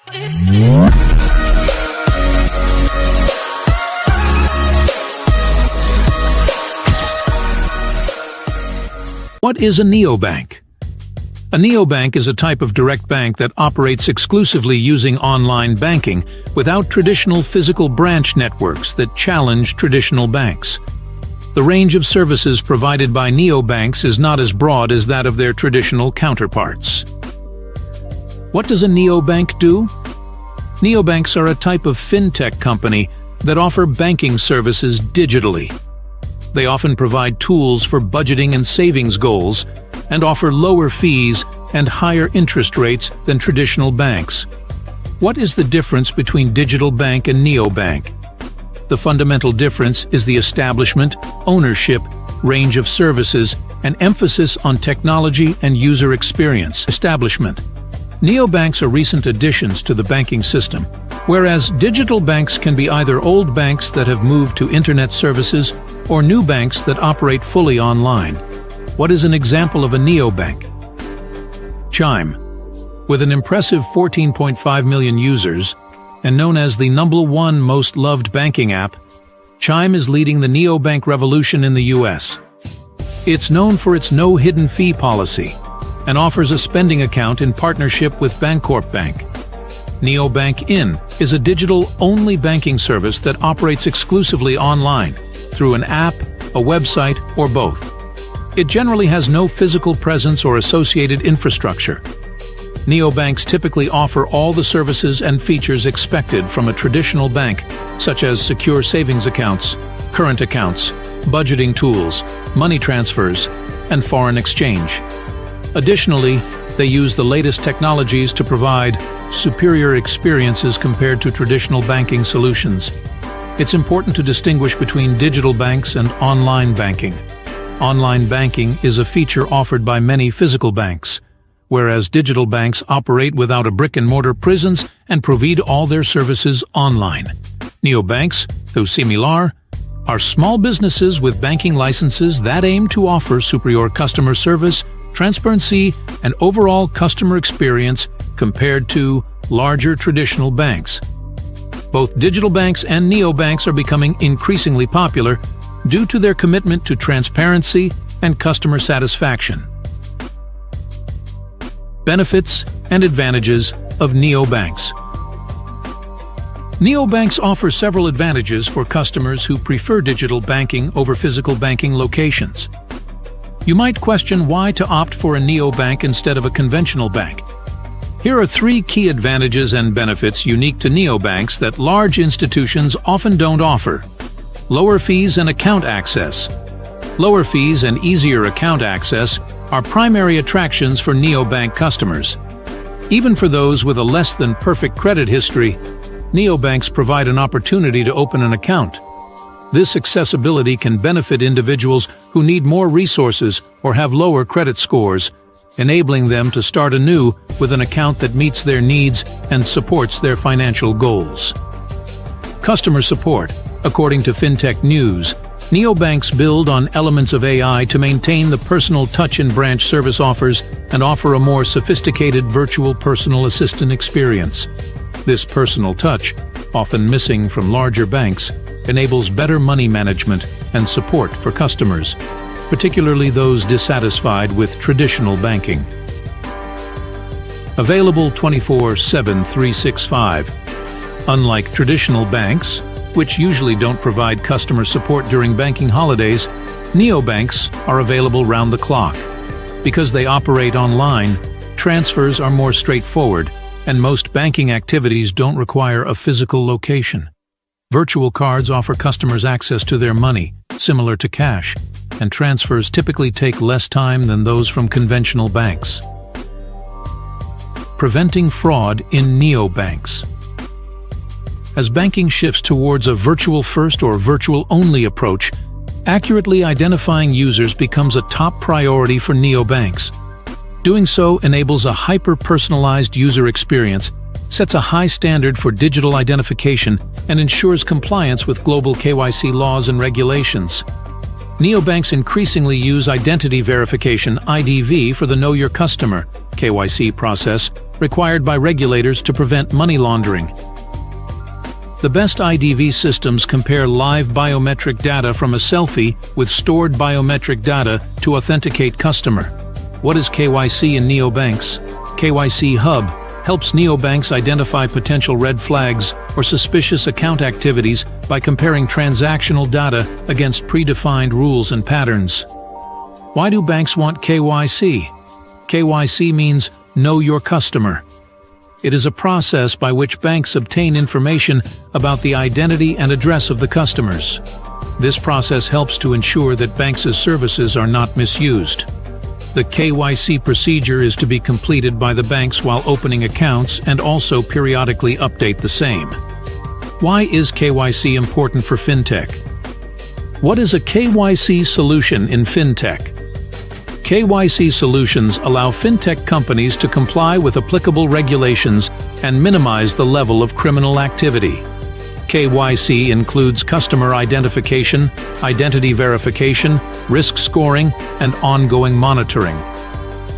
What is a neobank? A neobank is a type of direct bank that operates exclusively using online banking without traditional physical branch networks that challenge traditional banks. The range of services provided by neobanks is not as broad as that of their traditional counterparts. What does a neobank do? Neobanks are a type of fintech company that offer banking services digitally. They often provide tools for budgeting and savings goals and offer lower fees and higher interest rates than traditional banks. What is the difference between digital bank and neobank? The fundamental difference is the establishment, ownership, range of services, and emphasis on technology and user experience. Establishment. Neobanks are recent additions to the banking system, whereas digital banks can be either old banks that have moved to internet services or new banks that operate fully online. What is an example of a neobank? Chime. With an impressive 14.5 million users, and known as the #1 most loved banking app, Chime is leading the neobank revolution in the US. It's known for its no hidden fee policy and offers a spending account in partnership with Bancorp Bank. Neobank In is a digital-only banking service that operates exclusively online, through an app, a website, or both. It generally has no physical presence or associated infrastructure. Neobanks typically offer all the services and features expected from a traditional bank, such as secure savings accounts, current accounts, budgeting tools, money transfers, and foreign exchange. Additionally, they use the latest technologies to provide superior experiences compared to traditional banking solutions. It's important to distinguish between digital banks and online banking. Online banking is a feature offered by many physical banks, whereas digital banks operate without a brick-and-mortar presence and provide all their services online. Neobanks, though similar, are small businesses with banking licenses that aim to offer superior customer service, transparency, and overall customer experience compared to larger traditional banks. Both digital banks and neobanks are becoming increasingly popular due to their commitment to transparency and customer satisfaction. Benefits and advantages of neobanks. Neobanks offer several advantages for customers who prefer digital banking over physical banking locations. You might question why to opt for a neobank instead of a conventional bank. Here are 3 key advantages and benefits unique to neobanks that large institutions often don't offer. Lower fees and account access. Lower fees and easier account access are primary attractions for neobank customers. Even for those with a less than perfect credit history, neobanks provide an opportunity to open an account. This accessibility can benefit individuals who need more resources or have lower credit scores, enabling them to start anew with an account that meets their needs and supports their financial goals. Customer support. According to FinTech News, neobanks build on elements of AI to maintain the personal touch in branch service offers and offer a more sophisticated virtual personal assistant experience. This personal touch, often missing from larger banks, enables better money management and support for customers, particularly those dissatisfied with traditional banking. Available 24/7, 365. Unlike traditional banks, which usually don't provide customer support during banking holidays, neobanks are available round the clock. Because they operate online, transfers are more straightforward, and most banking activities don't require a physical location. Virtual cards offer customers access to their money, similar to cash, and transfers typically take less time than those from conventional banks. Preventing fraud in neobanks. As banking shifts towards a virtual-first or virtual-only approach, accurately identifying users becomes a top priority for neobanks. Doing so enables a hyper-personalized user experience, sets a high standard for digital identification, and ensures compliance with global KYC laws and regulations. Neobanks increasingly use identity verification (IDV) for the Know Your Customer (KYC) process, required by regulators to prevent money laundering. The best IDV systems compare live biometric data from a selfie with stored biometric data to authenticate customer. What is KYC in neobanks? KYC Hub helps neobanks identify potential red flags or suspicious account activities by comparing transactional data against predefined rules and patterns. Why do banks want KYC? KYC means Know Your Customer. It is a process by which banks obtain information about the identity and address of the customers. This process helps to ensure that banks' services are not misused. The KYC procedure is to be completed by the banks while opening accounts and also periodically update the same. Why is KYC important for fintech? What is a KYC solution in fintech? KYC solutions allow fintech companies to comply with applicable regulations and minimize the level of criminal activity. KYC includes customer identification, identity verification, risk scoring, and ongoing monitoring.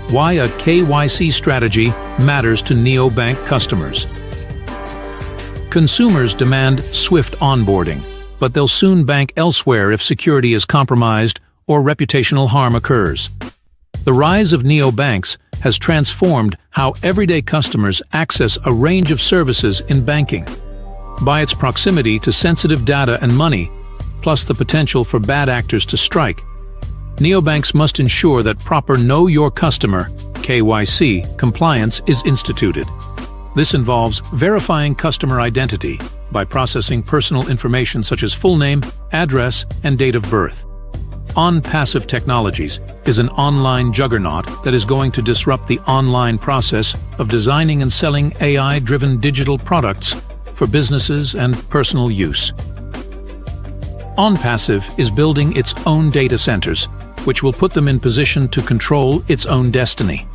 Why a KYC strategy matters to neobank customers. Consumers demand swift onboarding, but they'll soon bank elsewhere if security is compromised or reputational harm occurs. The rise of neobanks has transformed how everyday customers access a range of services in banking. By its proximity to sensitive data and money, plus the potential for bad actors to strike, neobanks must ensure that proper Know Your Customer (KYC) compliance is instituted. This involves verifying customer identity by processing personal information such as full name, address, and date of birth. ONPASSIVE Technologies is an online juggernaut that is going to disrupt the online process of designing and selling AI-driven digital products for businesses and personal use. ONPASSIVE is building its own data centers, which will put them in position to control its own destiny.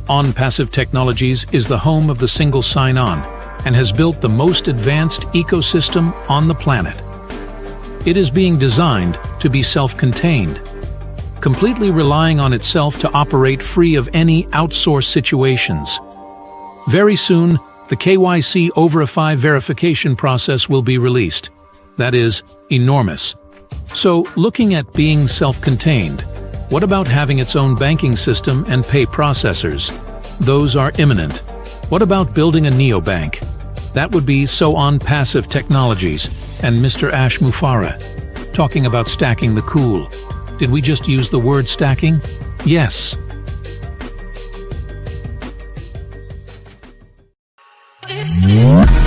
ONPASSIVE Technologies is the home of the single sign-on and has built the most advanced ecosystem on the planet. It is being designed to be self-contained, completely relying on itself to operate free of any outsourced situations. Very soon, the KYC over-a-5 verification process will be released. That is enormous. So, looking at being self-contained, what about having its own banking system and pay processors? Those are imminent. What about building a neobank? That would be So ONPASSIVE Technologies and Mr. Ash Mufareh, talking about stacking the cool. Did we just use the word stacking? Yes. Yeah.